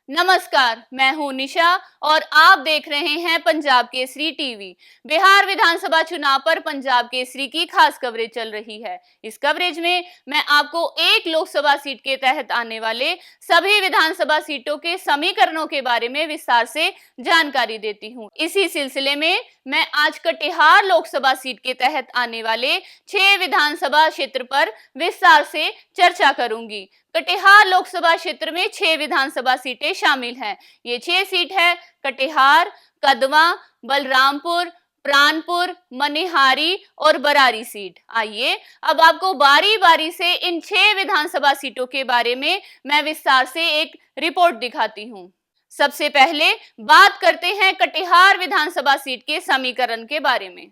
नमस्कार, मैं हूं निशा और आप देख रहे हैं पंजाब केसरी टीवी। बिहार विधानसभा चुनाव पर पंजाब केसरी की खास कवरेज चल रही है। इस कवरेज में मैं आपको एक लोकसभा सीट के तहत आने वाले सभी विधानसभा सीटों के समीकरणों के बारे में विस्तार से जानकारी देती हूं। इसी सिलसिले में मैं आज कटिहार लोकसभा सीट के तहत आने वाले 6 विधानसभा क्षेत्र पर विस्तार से चर्चा करूंगी। कटिहार लोकसभा क्षेत्र में 6 विधानसभा सीटें शामिल हैं। ये 6 सीट है कटिहार, कदवा, बलरामपुर, प्राणपुर, मनिहारी और बरारी सीट। आइए अब आपको बारी बारी से इन 6 विधानसभा सीटों के बारे में मैं विस्तार से एक रिपोर्ट दिखाती हूं। सबसे पहले बात करते हैं कटिहार विधानसभा सीट के समीकरण के बारे में।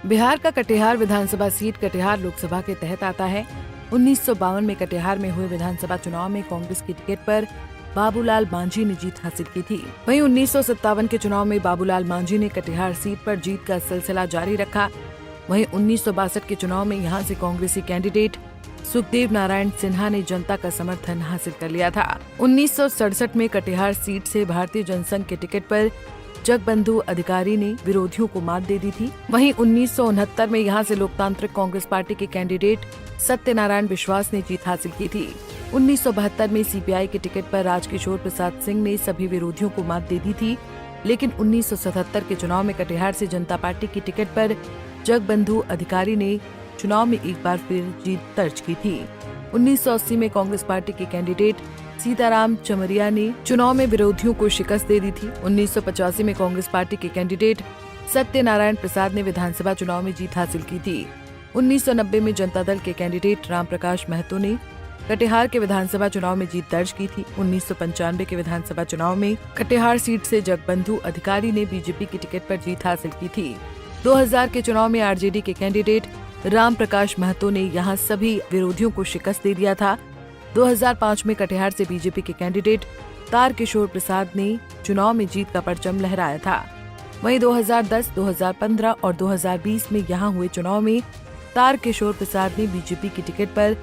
बिहार का कटिहार विधानसभा सीट कटिहार लोकसभा के तहत आता है। 1952 में कटिहार में हुए विधानसभा चुनाव में कांग्रेस की टिकट पर बाबूलाल मांझी ने जीत हासिल की थी। वहीं 1957 के चुनाव में बाबूलाल मांझी ने कटिहार सीट पर जीत का सिलसिला जारी रखा। वहीं 1962 के चुनाव में यहां से कांग्रेसी कैंडिडेट सुखदेव नारायण सिन्हा ने जनता का समर्थन हासिल कर लिया था। 1967 में कटिहार सीट से भारतीय जनसंघ के टिकट पर जगबंधु अधिकारी ने विरोधियों को मात दे दी थी। वहीं 1969 में यहां से लोकतांत्रिक कांग्रेस पार्टी के कैंडिडेट सत्यनारायण विश्वास ने जीत हासिल की थी। 1972 में सीपीआई के टिकट पर राजकिशोर प्रसाद सिंह ने सभी विरोधियों को मात दे दी थी। लेकिन 1977 के चुनाव में कटिहार से जनता पार्टी की टिकट पर जगबंधु अधिकारी ने चुनाव में एक बार फिर जीत दर्ज की थी। 1980 में कांग्रेस पार्टी के कैंडिडेट सीताराम चमरिया ने चुनाव में विरोधियों को शिकस्त दे दी थी। 1985 में कांग्रेस पार्टी के कैंडिडेट सत्यनारायण प्रसाद ने विधानसभा चुनाव में जीत हासिल की थी। 1990 में जनता दल के कैंडिडेट राम प्रकाश महतो ने कटिहार के विधानसभा चुनाव में जीत दर्ज की थी। 1995 के विधानसभा चुनाव में कटिहार सीट से जगबंधु अधिकारी ने बीजेपी की टिकट पर जीत हासिल की थी। 2000 के चुनाव में आरजेडी के कैंडिडेट राम प्रकाश महतो ने यहां सभी विरोधियों को शिकस्त दे दिया था। 2005 में कटिहार से बीजेपी के कैंडिडेट तारकिशोर प्रसाद ने चुनाव में जीत का परचम लहराया था। वहीं 2010, 2015 और 2020 में यहां हुए चुनाव में तारकिशोर प्रसाद ने बीजेपी की टिकट पर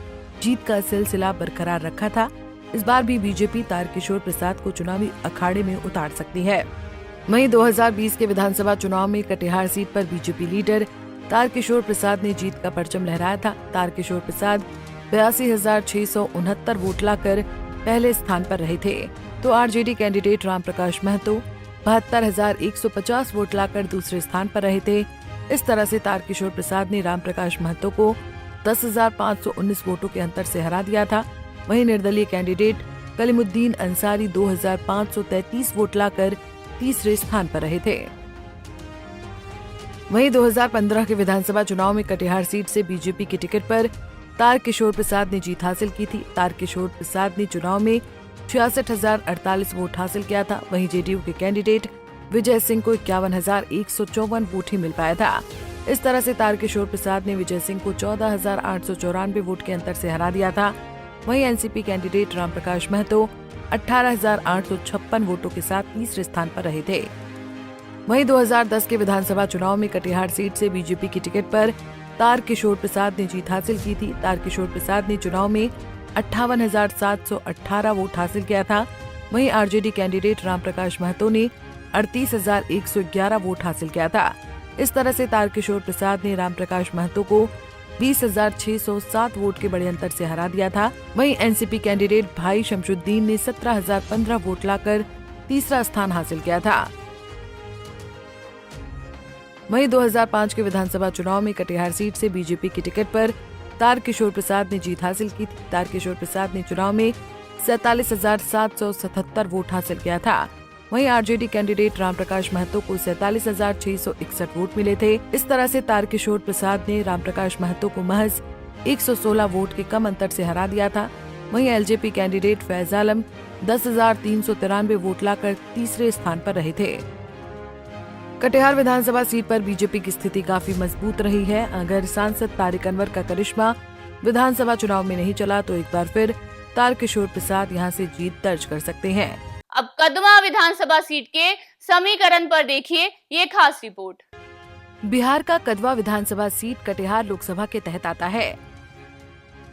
जीत का सिलसिला बरकरार रखा था। इस बार भी बीजेपी तारकिशोर प्रसाद को चुनावी अखाड़े में उतार सकती है। वहीं 2020 के विधानसभा चुनाव में कटिहार सीट पर बीजेपी लीडर तारकिशोर प्रसाद ने जीत का परचम लहराया था। तारकिशोर प्रसाद 82,669 वोट लाकर पहले स्थान पर रहे थे, तो RJD candidate Ram Prakash Mahato 72,150 vote लाकर दूसरे स्थान पर रहे थे। इस तरह से तारकिशोर प्रसाद ने राम प्रकाश महतो को 10,519 वोटों के अंतर से हरा दिया था। वहीं निर्दलीय कैंडिडेट कलीमुद्दीन अंसारी 2,533 वोट लाकर तीसरे स्थान पर रहे थे। वहीं 2015 के विधानसभा चुनाव में कटिहार सीट से बीजेपी की टिकट पर तारकिशोर प्रसाद ने जीत हासिल की थी। तारकिशोर प्रसाद ने चुनाव में 66,048 वोट हासिल किया था। वहीं जेडीयू के कैंडिडेट विजय सिंह को 51,154 वोट ही मिल पाया था। इस तरह से तारकिशोर प्रसाद ने विजय सिंह को 14,894 वोट के अंतर से हरा दिया था। वहीं एनसीपी कैंडिडेट राम प्रकाश महतो 18,856 वोटों के साथ तीसरे स्थान पर रहे थे। वहीं 2010 के विधानसभा चुनाव में कटिहार सीट से बीजेपी की टिकट पर तारकिशोर प्रसाद ने जीत हासिल की थी। तारकिशोर प्रसाद ने चुनाव में 58,718 वोट हासिल किया था। वहीं आरजेडी कैंडिडेट राम प्रकाश महतो ने 38,111 वोट हासिल किया था। इस तरह से तारकिशोर प्रसाद ने राम प्रकाश महतो को 20,607 वोट के बड़े अंतर से हरा दिया था। वहीं एनसीपी कैंडिडेट भाई शमशुद्दीन ने 17,015 वोट लाकर तीसरा स्थान हासिल किया था। वहीं 2005 के विधानसभा चुनाव में कटिहार सीट से बीजेपी की टिकट पर तारकिशोर प्रसाद ने जीत हासिल की थी। तारकिशोर प्रसाद ने चुनाव में 47,777 वोट हासिल किया था। वहीं आरजेडी कैंडिडेट राम प्रकाश महतो को 47,661 वोट मिले थे। इस तरह से तारकिशोर प्रसाद ने राम प्रकाश महतो को महज 116 वोट के कम अंतर से हरा दिया था। वहीं एलजेपी कैंडिडेट फैज आलम 10,393 वोट लाकर तीसरे स्थान पर रहे थे। कटिहार विधानसभा सीट पर बीजेपी की स्थिति काफी मजबूत रही है। अगर सांसद तारिक अनवर का करिश्मा विधानसभा चुनाव में नहीं चला तो एक बार फिर तारकिशोर प्रसाद यहां से जीत दर्ज कर सकते हैं। अब कदवा विधानसभा सीट के समीकरण पर देखिए ये खास रिपोर्ट। बिहार का कदवा विधानसभा सीट कटिहार लोकसभा के तहत आता है।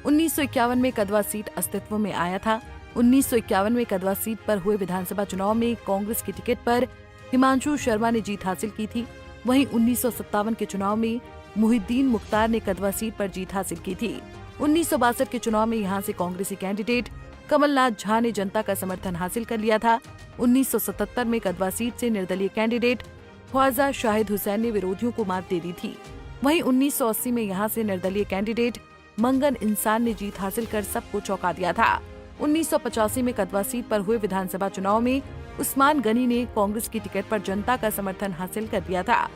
1951 में कदवा सीट अस्तित्व में आया था। 1951 में कदवा सीट पर हुए विधानसभा चुनाव में कांग्रेस की टिकट पर हिमांशु शर्मा ने जीत हासिल की थी। वहीं 1957 के चुनाव में मुहिद्दीन मुख्तार ने कदवा सीट पर जीत हासिल की थी। 1962 के चुनाव में यहां से कांग्रेसी कैंडिडेट कमलनाथ झा ने जनता का समर्थन हासिल कर लिया था। 1977 में कदवा सीट से निर्दलीय कैंडिडेट ख्वाजा शाहिद हुसैन ने विरोधियों को मात दे दी थी। वहीं 1980 में यहां से निर्दलीय कैंडिडेट मंगन इंसान ने जीत हासिल कर सबको चौंका दिया था। 1985 में कदवा सीट पर हुए विधानसभा चुनाव में उस्मान गनी ने कांग्रेस की टिकट पर जनता का समर्थन हासिल कर दिया था।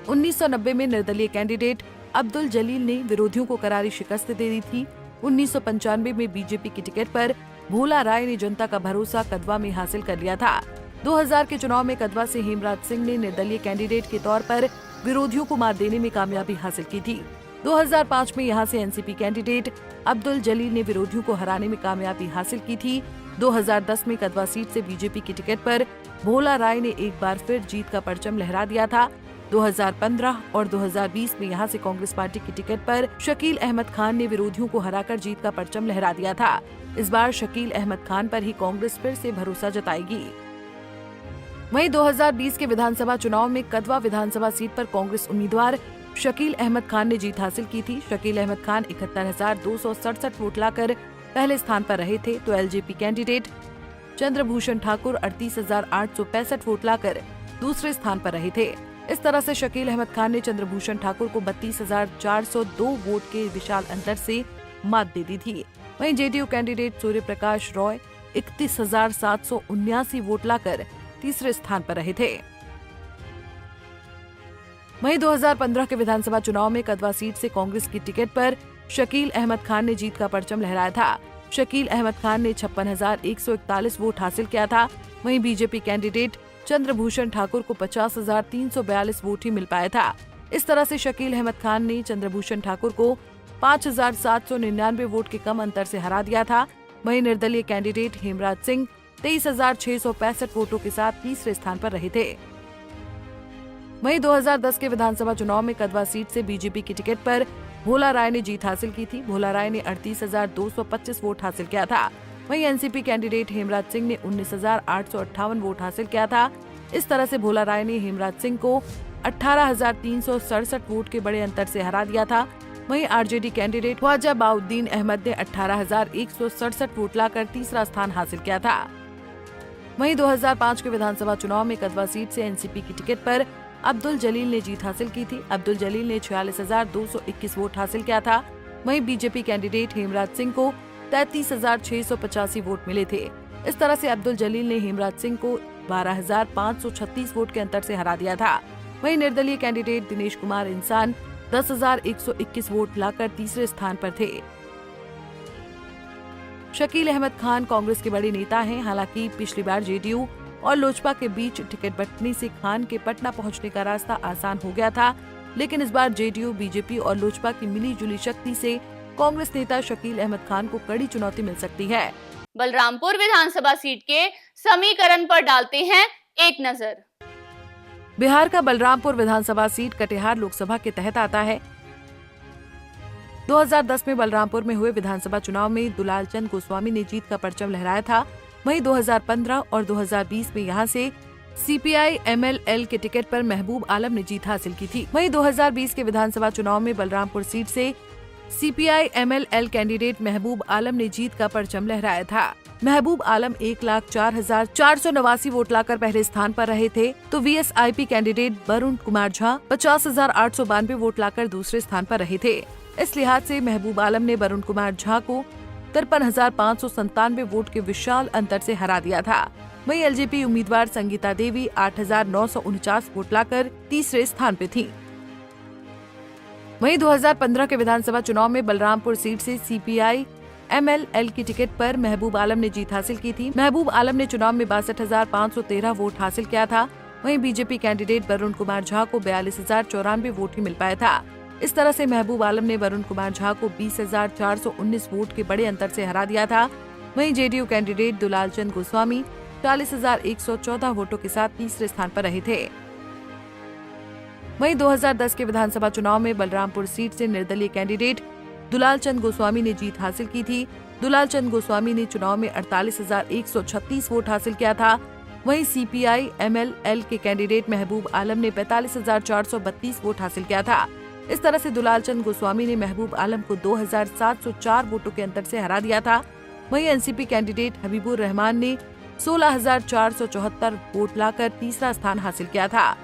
1990 में निर्दलीय कैंडिडेट अब्दुल जलील ने विरोधियों को करारी शिकस्त दे दी थी। 1995 में बीजेपी की टिकट पर भोला राय ने जनता का भरोसा कदवा में हासिल कर लिया था। 2000 के चुनाव में कदवा से हेमराज सिंह ने निर्दलीय कैंडिडेट के तौर पर विरोधियों को मात देने में कामयाबी हासिल की थी। 2005 में यहां से एनसीपी कैंडिडेट अब्दुल जलील ने विरोधियों को हराने में कामयाबी हासिल की थी। 2010 में कदवा सीट से बीजेपी की टिकट पर भोला राय ने एक बार फिर जीत का परचम लहरा दिया था। 2015 और 2020 में यहां से कांग्रेस पार्टी की टिकट पर शकील अहमद खान ने विरोधियों को हराकर जीत का परचम लहरा दिया था। इस बार शकील अहमद खान पर ही कांग्रेस फिर से भरोसा जताएगी। वहीं 2020 के विधानसभा चुनाव में कदवा विधानसभा सीट पर कांग्रेस उम्मीदवार शकील अहमद खान ने जीत हासिल की थी। शकील अहमद खान 71,267 वोट लाकर पहले स्थान पर रहे थे, तो LJP candidate Chandrabhushan Thakur 38,865 vote लाकर दूसरे स्थान पर रहे थे। इस तरह से शकील अहमद खान ने चंद्रभूषण ठाकुर को 32,402 वोट के विशाल अंतर से मात दे दी थी। वहीं JDU candidate Surya Prakash Roy 31,779 vote लाकर तीसरे स्थान पर रहे थे। वहीं 2015 के विधानसभा चुनाव में कदवा सीट से कांग्रेस की टिकट पर शकील अहमद खान ने जीत का परचम लहराया था। शकील अहमद खान ने 56,141 वोट हासिल किया था। वहीं बीजेपी कैंडिडेट चंद्रभूषण ठाकुर को 50,342 वोट ही मिल पाया था। इस तरह से शकील अहमद खान ने चंद्रभूषण ठाकुर को 5,799 वोट के कम अंतर से हरा दिया था। वहीं निर्दलीय कैंडिडेट हेमराज सिंह 23,665 वोटों के साथ तीसरे स्थान पर रहे थे। वहीं 2010 के विधानसभा चुनाव में कदवा सीट से बीजेपी की टिकट पर भोला राय ने जीत हासिल की थी। भोला राय ने 38,225 वोट हासिल किया था। वहीं एनसीपी कैंडिडेट हेमराज सिंह ने 19,858 वोट हासिल किया था। इस तरह से भोला राय ने हेमराज सिंह को 18,367 वोट के बड़े अंतर से हरा दिया था। वहीं आरजेडी कैंडिडेट ख्वाजा बाउद्दीन अहमद ने 18,167 वोट लाकर तीसरा स्थान हासिल किया था। वहीं 2005 के विधानसभा चुनाव में कदवा सीट से एनसीपी की टिकट पर अब्दुल जलील ने जीत हासिल की थी। अब्दुल जलील ने 46,221 वोट हासिल किया था। वहीं बीजेपी कैंडिडेट हेमराज सिंह को 33,685 वोट मिले थे। इस तरह से अब्दुल जलील ने हेमराज सिंह को 12,536 वोट के अंतर से हरा दिया था। वहीं निर्दलीय कैंडिडेट दिनेश कुमार इंसान 10,121 वोट लाकर तीसरे स्थान पर थे। शकील अहमद खान कांग्रेस के बड़े नेता हैं। हालांकि पिछली बार जेडीयू और लोजपा के बीच टिकट बंटने से खान के पटना पहुंचने का रास्ता आसान हो गया था, लेकिन इस बार जेडीयू, बीजेपी और लोजपा की मिली-जुली शक्ति से कांग्रेस नेता शकील अहमद खान को कड़ी चुनौती मिल सकती है। बलरामपुर विधानसभा सीट के समीकरण पर डालते हैं एक नजर। बिहार का बलरामपुर विधानसभा सीट कटिहार लोकसभा के तहत आता है। 2010 में बलरामपुर में हुए विधानसभा चुनाव में दुलाल चंद गोस्वामी ने जीत का परचम लहराया था। वहीं 2015 और 2020 में यहां से सीपीआई एमएलएल के टिकट पर महबूब आलम ने जीत हासिल की थी। वहीं 2020 के विधानसभा चुनाव में बलरामपुर सीट से सीपीआई एमएलएल कैंडिडेट महबूब आलम ने जीत का परचम लहराया था। महबूब आलम 1,04,489 वोट लाकर पहले स्थान पर रहे थे, तो वीएसआईपी कैंडिडेट वरुण कुमार झा 50,892 वोट लाकर दूसरे स्थान पर रहे थे। इस लिहाज से महबूब आलम ने वरुण कुमार झा को 53,597 वोट के विशाल अंतर से हरा दिया था। वहीं एलजेपी उम्मीदवार संगीता देवी 8,949 वोट लाकर तीसरे स्थान पे थीं। वहीं 2015 के विधानसभा चुनाव में बलरामपुर सीट से सीपीआई एमएलएल की टिकट पर महबूब आलम ने जीत हासिल की थी। महबूब आलम ने चुनाव में 62,513 वोट हासिल किया था। वहीं बीजेपी कैंडिडेट वरुण कुमार झा को 42,094 वोट ही मिल पाया था। इस तरह से महबूब आलम ने वरुण कुमार झा को 20,419 वोट के बड़े अंतर से हरा दिया था। वहीं जेडीयू कैंडिडेट दुलाल चंद गोस्वामी 40,114 वोटों के साथ तीसरे स्थान पर रहे थे। वहीं 2010 के विधानसभा चुनाव में बलरामपुर सीट से निर्दलीय कैंडिडेट दुलाल चंद गोस्वामी ने जीत हासिल की थी। दुलाल चंद गोस्वामी ने चुनाव में 48,136 वोट हासिल किया था। वहीं सीपीआई एमएलएल के कैंडिडेट महबूब आलम ने 45,432 वोट हासिल किया था। इस तरह से दुलाल चंद गोस्वामी ने महबूब आलम को 2,704 वोटों के अंतर से हरा दिया था। वहीं एनसीपी कैंडिडेट हबीबुर रहमान ने 16,474 वोट लाकर तीसरा स्थान हासिल किया था।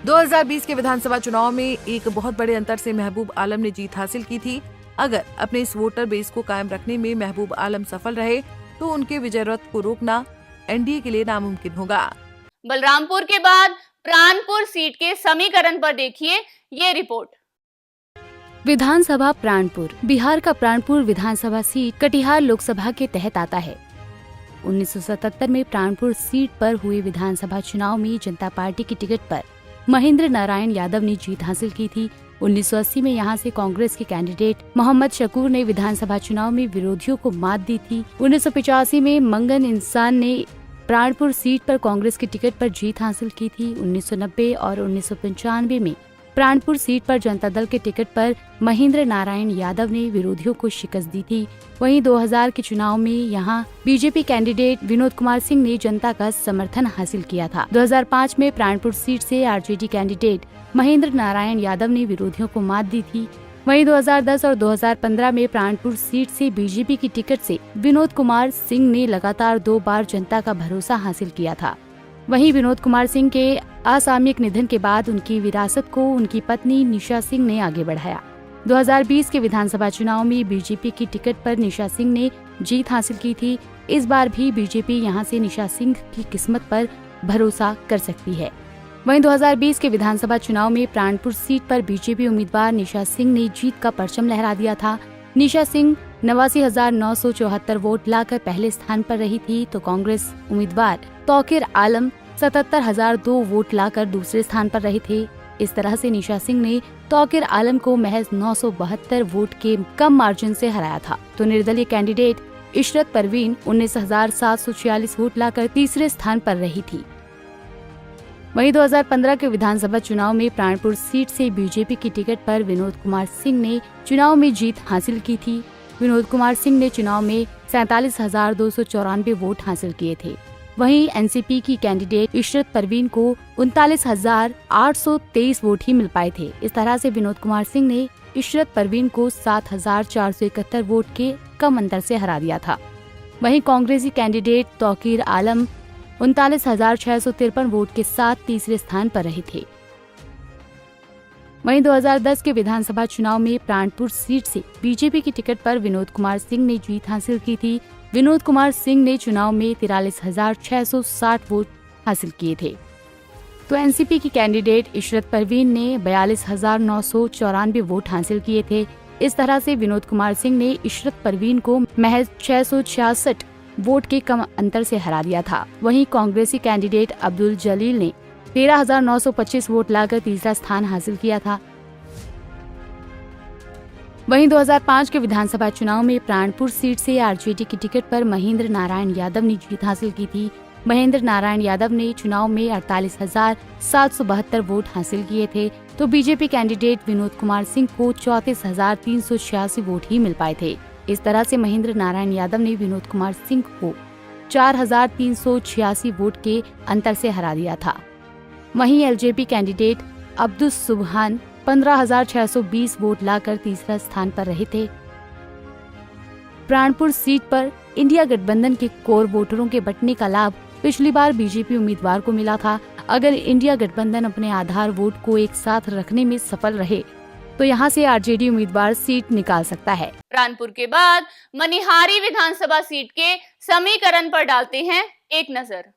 2020 के विधानसभा चुनाव में एक बहुत बड़े अंतर से महबूब आलम ने जीत हासिल की थी। अगर अपने इस वोटर बेस को कायम रखने में महबूब आलम सफल रहे तो उनके विजय रथ को रोकना एनडीए के लिए नामुमकिन होगा। बलरामपुर के बाद प्राणपुर सीट के समीकरण पर देखिए ये रिपोर्ट। विधानसभा प्राणपुर बिहार का प्राणपुर विधानसभा सीट कटिहार लोकसभा के तहत आता है। 1977 में प्राणपुर सीट पर हुए विधानसभा चुनाव में जनता पार्टी की टिकट पर महेंद्र नारायण यादव ने जीत हासिल की थी। 1980 में यहां से कांग्रेस के कैंडिडेट मोहम्मद शकूर ने विधानसभा चुनाव में विरोधियों को मात दी थी। 1985 में मंगन इंसान ने प्राणपुर सीट पर कांग्रेस की टिकट पर जीत हासिल की थी। 1990 और 1995 में प्राणपुर सीट पर जनता दल के टिकट पर महेंद्र नारायण यादव ने विरोधियों को शिकस्त दी थी। वहीं 2000 के चुनाव में यहां बीजेपी कैंडिडेट विनोद कुमार सिंह ने जनता का समर्थन हासिल किया था। 2005 में प्राणपुर सीट से आरजेडी कैंडिडेट महेंद्र नारायण यादव ने विरोधियों को मात दी थी। वहीं 2010 और 2015 में प्राणपुर सीट से बीजेपी की टिकट से विनोद कुमार सिंह ने लगातार 2 बार जनता का भरोसा हासिल किया था। वहीं विनोद कुमार सिंह के असामयिक निधन के बाद उनकी विरासत को उनकी पत्नी निशा सिंह ने आगे बढ़ाया। 2020 के विधानसभा चुनाव में बीजेपी की टिकट पर निशा सिंह ने जीत हासिल की थी। इस बार भी बीजेपी यहां से निशा सिंह की किस्मत पर भरोसा कर सकती है। वहीं 2020 के विधानसभा चुनाव में प्राणपुर सीट पर बीजेपी उम्मीदवार निशा सिंह ने जीत का परचम लहरा दिया था। निशा सिंह 89,974 वोट लाकर पहले स्थान पर रही थी, तो कांग्रेस उम्मीदवार तौकीर आलम 77,002 वोट लाकर दूसरे स्थान पर रहे थे। इस तरह से निशा सिंह ने तौकीर आलम को महज 972 वोट के कम मार्जिन से हराया था। तो निर्दलीय कैंडिडेट इशरत परवीन 19,746 वोट लाकर तीसरे स्थान पर रही थी। वहीं 2015 के विधानसभा चुनाव में प्राणपुर सीट से बीजेपी की टिकट पर विनोद कुमार सिंह ने चुनाव में जीत हासिल की थी। विनोद कुमार सिंह ने चुनाव में 47,294 वोट हासिल किए थे। वहीं एनसीपी की कैंडिडेट इशरत परवीन को 39,823 वोट ही मिल पाए थे। इस तरह से विनोद कुमार सिंह ने इशरत परवीन को 7,471 वोट के कम अंतर से हरा दिया था। वहीं कांग्रेसी कैंडिडेट तौकीर आलम 39,653 वोट के साथ तीसरे स्थान पर रहे थे। वहीं 2010 के विधानसभा चुनाव में प्राणपुर सीट से बीजेपी की टिकट पर विनोद कुमार सिंह ने जीत हासिल की थी। विनोद कुमार सिंह ने चुनाव में 43,660 वोट हासिल किए थे। तो एनसीपी की कैंडिडेट इशरत परवीन ने 42,994 वोट हासिल किए थे। इस तरह से विनोद कुमार सिंह ने इशरत परवीन को महज 666 वोट के कम अंतर से हरा दिया था। वहीं कांग्रेसी कैंडिडेट अब्दुल जलील ने 13,925 वोट लाकर तीसरा स्थान हासिल किया था। वहीं 2005 के विधानसभा चुनाव में प्राणपुर सीट से आरजेडी की टिकट पर महेंद्र नारायण यादव ने जीत हासिल की थी। महेंद्र नारायण यादव ने चुनाव में 48,772 वोट हासिल किए थे, तो बीजेपी कैंडिडेट विनोद कुमार सिंह को 34,386 वोट ही मिल पाए थे। इस तरह से महेंद्र नारायण यादव ने विनोद कुमार सिंह को 4,386 वोट के अंतर से हरा दिया था। वहीं एलजेपी कैंडिडेट अब्दुल सुबहान 15,620 वोट लाकर तीसरा स्थान पर रहे थे। प्राणपुर सीट पर इंडिया गठबंधन के कोर वोटरों के बंटने का लाभ पिछली बार बीजेपी उम्मीदवार को मिला था। अगर इंडिया गठबंधन अपने आधार वोट को एक साथ रखने में सफल रहे तो यहां से आरजेडी उम्मीदवार सीट निकाल सकता है। प्राणपुर के बाद मनिहारी विधानसभा सीट के समीकरण पर डालते हैं एक नजर।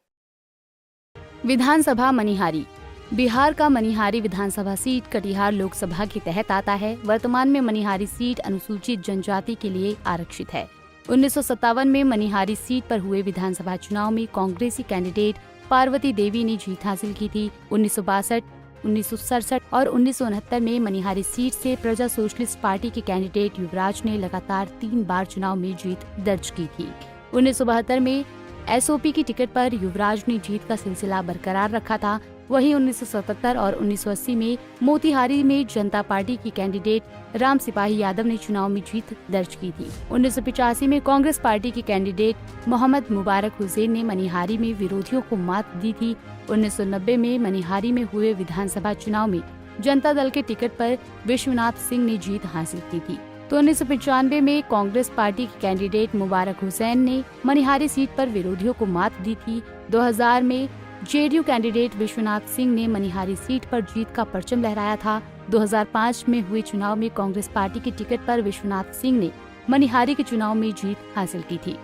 विधानसभा मनिहारी बिहार का मनिहारी विधानसभा सीट कटिहार लोकसभा के तहत आता है। वर्तमान में मनिहारी सीट अनुसूचित जनजाति के लिए आरक्षित है। 1957 में मनिहारी सीट पर हुए विधानसभा चुनाव में कांग्रेसी कैंडिडेट पार्वती देवी ने जीत हासिल की थी। 1962, 1967 और 1969 में मनिहारी सीट से प्रजा सोशलिस्ट पार्टी के कैंडिडेट युवराज ने लगातार 3 बार चुनाव में जीत दर्ज की थी। 1972 में एसओपी की टिकट पर युवराज ने जीत का सिलसिला बरकरार रखा था। वहीं 1977 और 1980 में मोतिहारी में जनता पार्टी की कैंडिडेट राम सिपाही यादव ने चुनाव में जीत दर्ज की थी। 1985 में कांग्रेस पार्टी के कैंडिडेट मोहम्मद मुबारक हुसैन ने मनिहारी में विरोधियों को मात दी थी। 1990 में मनिहारी में हुए विधानसभा चुनाव में जनता दल के टिकट पर विश्वनाथ सिंह ने जीत हासिल की थी। तो 1995 में कांग्रेस पार्टी के कैंडिडेट मुबारक हुसैन ने मनिहारी सीट पर विरोधियों को मात दी थी। 2000 में जेडीयू कैंडिडेट विश्वनाथ सिंह ने मनिहारी सीट पर जीत का परचम लहराया था। 2005 में हुए चुनाव में कांग्रेस पार्टी के टिकट पर विश्वनाथ सिंह ने मनिहारी के चुनाव में जीत हासिल की थी।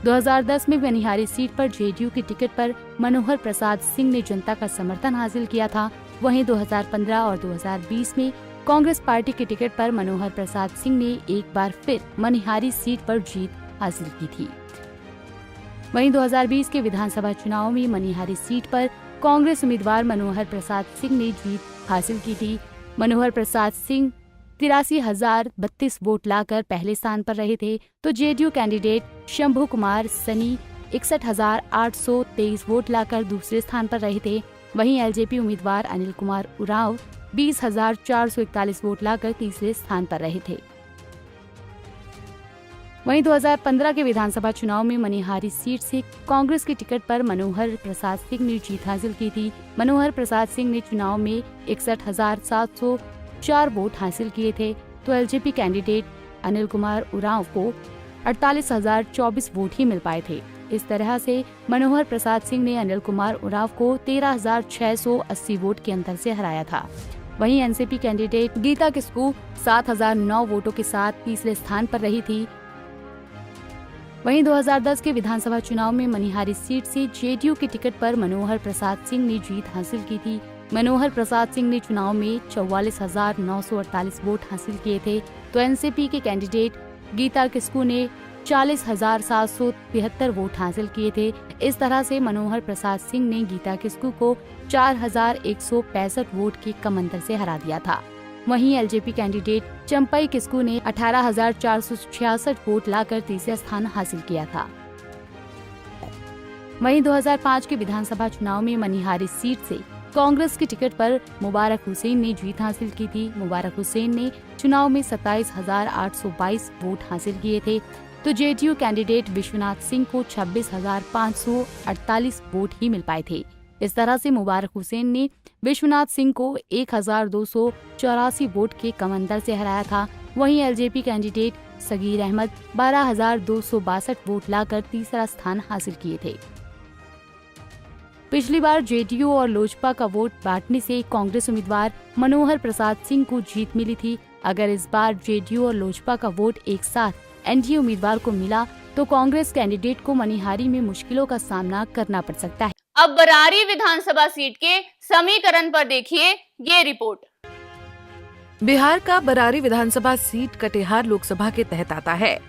2010 में मनिहारी सीट पर जेडीयू के टिकट पर मनोहर प्रसाद सिंह ने जनता का समर्थन हासिल किया था। वहीं 2015 और 2020 में कांग्रेस पार्टी के टिकट पर मनोहर प्रसाद सिंह ने एक बार फिर मनिहारी सीट पर जीत हासिल की थी। वहीं 2020 के विधानसभा चुनाव में मनिहारी सीट पर कांग्रेस उम्मीदवार मनोहर प्रसाद सिंह ने जीत हासिल की थी। मनोहर प्रसाद सिंह 83,032 वोट लाकर पहले स्थान पर रहे थे, तो JDU candidate Shambhu Kumar Sunny 61,823 vote लाकर दूसरे स्थान पर रहे थे। वहीं एलजेपी उम्मीदवार अनिल कुमार उरांव 20,441 वोट लाकर तीसरे स्थान पर रहे थे। वहीं 2015 के विधानसभा चुनाव में मनिहारी सीट से कांग्रेस के टिकट पर मनोहर प्रसाद सिंह ने जीत हासिल की थी। मनोहर प्रसाद सिंह ने चुनाव में 61,704 वोट हासिल किए थे, तो एलजेपी कैंडिडेट अनिल कुमार उरांव को 48,024 वोट ही मिल पाए थे। इस तरह से मनोहर प्रसाद सिंह ने अनिल कुमार उरांव को 13,680 वोट के अंतर से हराया था। वहीं एनसीपी कैंडिडेट गीता किस्कू 7,009 वोटों के साथ तीसरे स्थान पर रही थी। वहीं 2010 के विधानसभा चुनाव में मनिहारी सीट से जेडीयू के टिकट पर मनोहर प्रसाद सिंह ने जीत हासिल की थी। मनोहर प्रसाद सिंह ने चुनाव में 44,948 वोट हासिल किए थे, तो एनसीपी के कैंडिडेट गीता किस्कू ने 40,773 वोट हासिल किए थे। इस तरह से मनोहर प्रसाद सिंह ने गीता किस्कू को 4,165 वोट के कम अंतर से हरा दिया था। वहीं एलजेपी कैंडिडेट चंपई किस्कू ने 18,466 वोट लाकर तीसरा स्थान हासिल किया था। वहीं 2005 के विधानसभा चुनाव में मनिहारी सीट से कांग्रेस के टिकट पर मुबारक हुसैन ने जीत हासिल की थी। मुबारक हुसैन ने चुनाव में 27,822 वोट हासिल किए थे, तो जेडीयू कैंडिडेट विश्वनाथ सिंह को 26,548 वोट ही मिल पाए थे। इस तरह से मुबारक हुसैन ने विश्वनाथ सिंह को 1,284 वोट के कम अंतर से हराया था। वहीं LJP candidate Sagir Ahmed 12,262 vote लाकर तीसरा स्थान हासिल किए थे। पिछली बार जेडीयू और लोजपा का वोट बांटने से कांग्रेस उम्मीदवार मनोहर प्रसाद सिंह को जीत मिली थी। अगर इस बार जेडीयू और लोजपा का वोट एक साथ एनडीए उम्मीदवार को मिला तो कांग्रेस कैंडिडेट को मनिहारी में मुश्किलों का सामना करना पड़ सकता है। अब बरारी विधानसभा सीट के समीकरण पर देखिए ये रिपोर्ट। बिहार का बरारी विधानसभा सीट कटिहार लोकसभा के तहत आता है।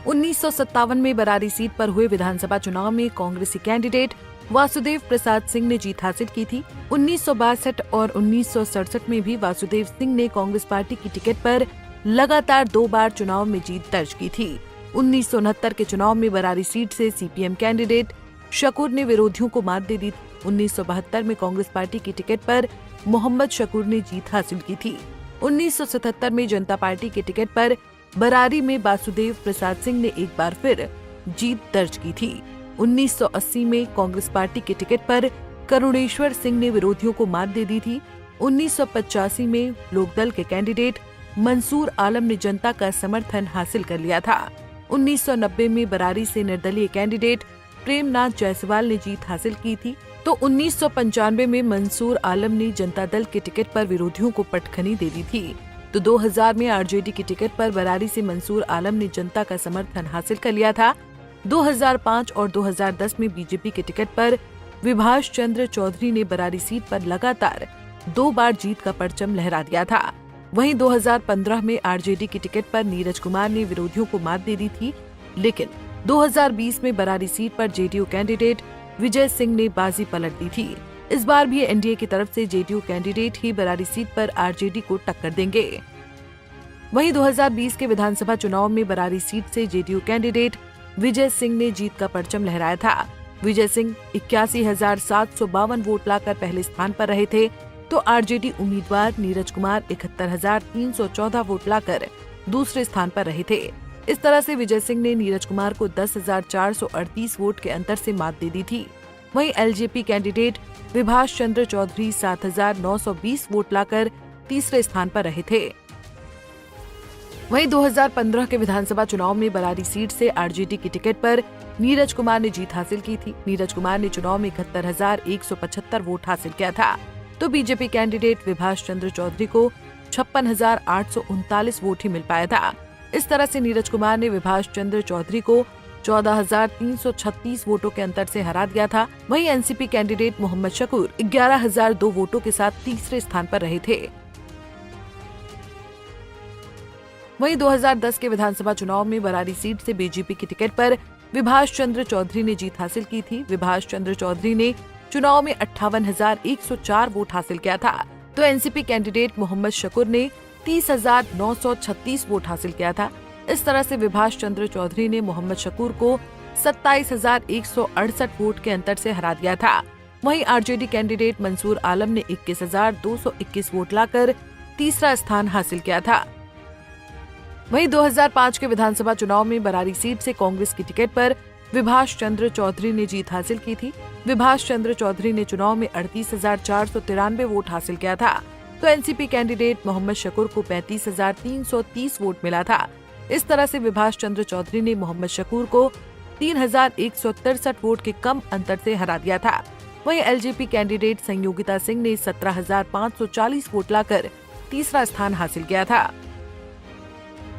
1957 में बरारी सीट पर हुए विधानसभा चुनाव में कांग्रेसी कैंडिडेट वासुदेव प्रसाद सिंह ने जीत हासिल की थी। 1962 और 1967 में भी वासुदेव सिंह ने कांग्रेस पार्टी की टिकट पर लगातार 2 बार चुनाव में जीत दर्ज की थी। 1969 के चुनाव में बरारी सीट से सीपीएम कैंडिडेट शकूर ने विरोधियों को मात दे दी। 1972 में कांग्रेस पार्टी की टिकट पर मोहम्मद शकूर ने जीत हासिल की थी। 1977 में जनता पार्टी के टिकट पर बरारी में वासुदेव प्रसाद सिंह ने एक बार फिर जीत दर्ज की थी। 1980 में कांग्रेस पार्टी के टिकट पर करुणेश्वर सिंह ने विरोधियों को मात दे दी थी। 1985 में लोकदल के कैंडिडेट मंसूर आलम ने जनता का समर्थन हासिल कर लिया था। 1990 में बरारी से निर्दलीय कैंडिडेट प्रेमनाथ जायसवाल ने जीत हासिल की थी, तो 1995 में मंसूर आलम ने जनता दल के टिकट पर विरोधियों को पटखनी दे दी थी। तो 2000 में आरजेडी की टिकट पर बरारी से मंसूर आलम ने जनता का समर्थन हासिल कर लिया था। 2005 और 2010 में बीजेपी के टिकट पर विभाष चंद्र चौधरी ने बरारी सीट पर लगातार 2 बार जीत का परचम लहरा दिया था। वहीं 2015 में आरजेडी की टिकट पर नीरज कुमार ने विरोधियों को मात दे दी थी, लेकिन 2020 में बरारी सीट पर जेडीयू कैंडिडेट विजय सिंह ने बाजी पलट दी थी। इस बार भी एनडीए की तरफ से जेडीयू कैंडिडेट ही बरारी सीट पर आरजेडी को टक्कर देंगे। वहीं 2020 के विधानसभा चुनाव में बरारी सीट से जेडीयू कैंडिडेट विजय सिंह ने जीत का परचम लहराया था। विजय सिंह 81,752 वोट लाकर पहले स्थान पर रहे थे, तो आरजेडी उम्मीदवार नीरज कुमार 71,314 वोट लाकर दूसरे स्थान पर रहे थे। इस तरह से विजय सिंह ने नीरज कुमार को 10,438 वोट के अंतर से मात दे दी थी। वहीं LJP candidate Vibhash Chandra Chaudhary 7,920 vote लाकर तीसरे स्थान पर रहे थे। वहीं 2015 के विधानसभा चुनाव में बरारी सीट से आरजेडी की टिकट पर नीरज कुमार ने जीत हासिल की थी। नीरज कुमार ने चुनाव में 71,175 वोट हासिल किया था, तो बीजेपी कैंडिडेट विभाष चंद्र चौधरी को 56,839 वोट ही मिल पाया था। इस तरह से नीरज कुमार ने विभाष चंद्र चौधरी को 14,336 वोटों के अंतर से हरा दिया था। वहीं एनसीपी कैंडिडेट मोहम्मद शकूर 11,002 वोटों के साथ तीसरे स्थान पर रहे थे। वहीं 2010 के विधानसभा चुनाव में बरारी सीट से बीजेपी की टिकट पर विभाष चंद्र चौधरी ने जीत हासिल की थी। विभाष चंद्र चौधरी ने चुनाव में 58,104 वोट हासिल किया था, तो एनसीपी कैंडिडेट मोहम्मद शकूर ने 30,936 वोट हासिल किया था। इस तरह से विभाष चंद्र चौधरी ने मोहम्मद शकूर को 27,168 वोट के अंतर से हरा दिया था। वहीं आरजेडी कैंडिडेट मंसूर आलम ने 21,221 वोट लाकर तीसरा स्थान हासिल किया था। वहीं 2005 के विधानसभा चुनाव में बरारी सीट से कांग्रेस की टिकट पर विभाष चंद्र चौधरी ने जीत हासिल की थी। विभाष चंद्र चौधरी ने चुनाव में 38,493 वोट हासिल किया था, तो एनसीपी कैंडिडेट मोहम्मद शकूर को 35,330 वोट मिला था। इस तरह से विभाष चंद्र चौधरी ने मोहम्मद शकूर को 3,163 वोट के कम अंतर से हरा दिया था। वहीं एलजेपी कैंडिडेट संयोगिता सिंह ने 17,540 वोट लाकर तीसरा स्थान हासिल किया था।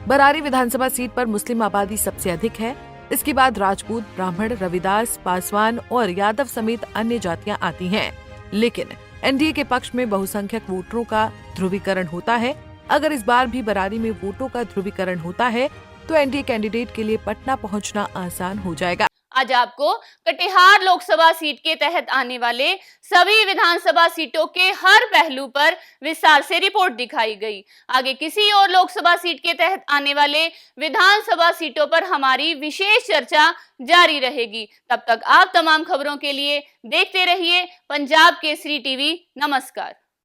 बरारी विधानसभा सीट पर मुस्लिम आबादी सबसे अधिक है। इसके बाद राजपूत, ब्राह्मण, रविदास, पासवान और यादव समेत अन्य जातियां आती हैं। लेकिन एनडीए के पक्ष में बहुसंख्यक वोटरों का ध्रुवीकरण होता है। अगर इस बार भी बरारी में वोटों का ध्रुवीकरण होता है तो एनडीए कैंडिडेट के लिए पटना पहुंचना आसान हो जाएगा। आज आपको कटिहार लोकसभा सीट के तहत आने वाले सभी विधानसभा सीटों के हर पहलू पर विस्तार से रिपोर्ट दिखाई गई। आगे किसी और लोकसभा सीट के तहत आने वाले विधानसभा सीटों पर हमारी विशेष चर्चा जारी रहेगी। तब तक आप तमाम खबरों के लिए देखते रहिए पंजाब केसरी टीवी। नमस्कार।